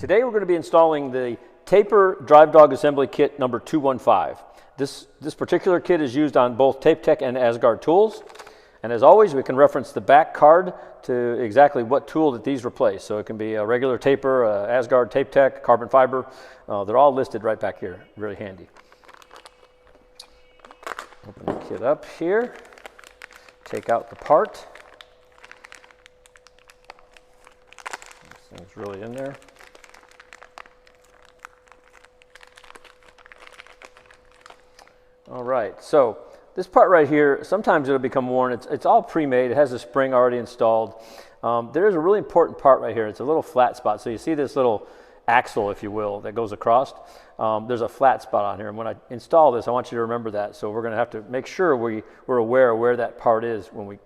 Today we're going to be installing the Taper Drive Dog Assembly Kit number 215. This particular kit is used on both Tapetech and Asgard tools. And as always, we can reference the back card to exactly what tool that these replace. So it can be a regular taper, Asgard Tapetech, carbon fiber. They're all listed right back here, really handy. Open the kit up here, take out the part. This thing's really in there. All right, so this part right here, sometimes it'll become worn. It's all pre-made. It has a spring already installed. There is a really important part right here. It's a little flat spot. So you see this little axle, if you will, that goes across. There's a flat spot on here. And when I install this, I want you to remember that. So we're going to have to make sure we're aware of where that part is when we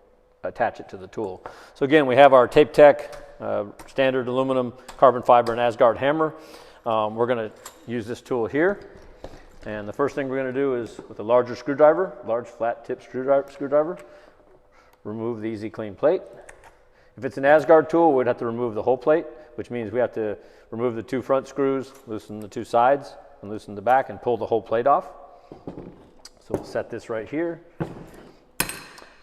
attach it to the tool. So again, we have our Tapetech standard aluminum carbon fiber and Asgard hammer. We're going to use this tool here. And the first thing we're going to do is, with a larger screwdriver, large flat tip screwdriver, remove the Easyclean plate. If it's an Asgard tool, we'd have to remove the whole plate, which means we have to remove the two front screws, loosen the two sides, and loosen the back, and pull the whole plate off. So we'll set this right here.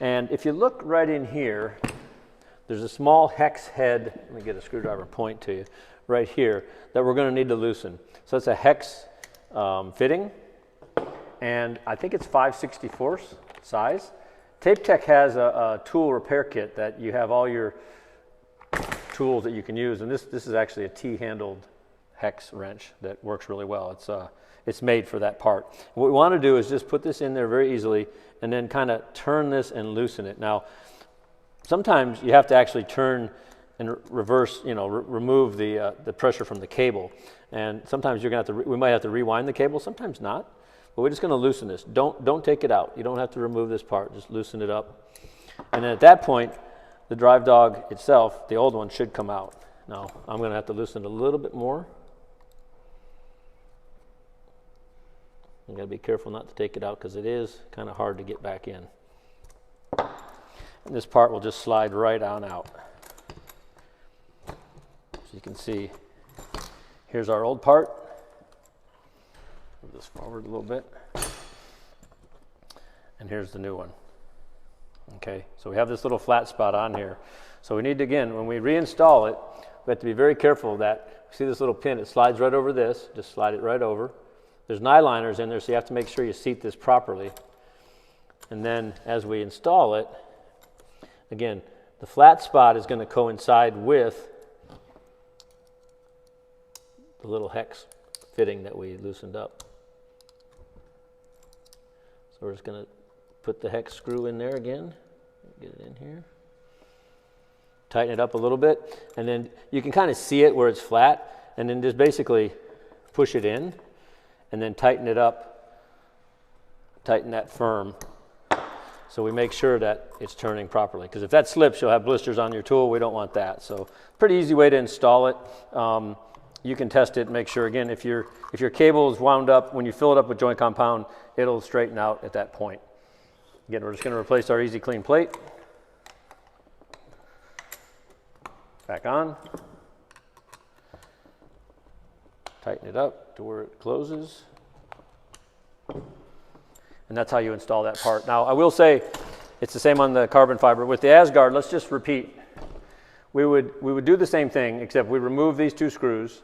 And if you look right in here, there's a small hex head, let me get a screwdriver point to you, right here, that we're going to need to loosen. So it's a hex fitting, and I think it's 5/64 size. Tapetech has a tool repair kit that you have all your tools that you can use, and this is actually a T-handled hex wrench that works really well. It's made for that part. What we want to do is just put this in there very easily and then kind of turn this and loosen it. Now, sometimes you have to actually turn and reverse, remove the pressure from the cable. And sometimes you're going to have to, we might have to rewind the cable, sometimes not. But we're just going to loosen this. Don't take it out. You don't have to remove this part, just loosen it up. And then at that point, the drive dog itself, the old one, should come out. Now, I'm going to have to loosen it a little bit more. You got to be careful not to take it out because it is kind of hard to get back in. And this part will just slide right on out. So you can see, here's our old part. Move this forward a little bit. And here's the new one. Okay, so we have this little flat spot on here. So we need to, again, when we reinstall it, we have to be very careful that, see this little pin, it slides right over this, just slide it right over. There's eyeliners in there, so you have to make sure you seat this properly. And then as we install it, again, the flat spot is going to coincide with the little hex fitting that we loosened up. So we're just going to put the hex screw in there again, get it in here, tighten it up a little bit, and then you can kind of see it where it's flat, and then just basically push it in, and then tighten it up, tighten that firm, so we make sure that it's turning properly. Because if that slips, you'll have blisters on your tool. We don't want that. So pretty easy way to install it. You can test it and make sure, again, if your cable is wound up, when you fill it up with joint compound, it'll straighten out at that point. Again, we're just going to replace our Easyclean plate. Back on. Tighten it up to where it closes. And that's how you install that part. Now, I will say, it's the same on the carbon fiber. With the Asgard, let's just repeat. We would do the same thing, except we remove these two screws,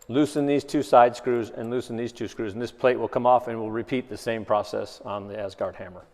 loosen these two side screws, and loosen these two screws, and this plate will come off, and we'll repeat the same process on the Asgard hammer.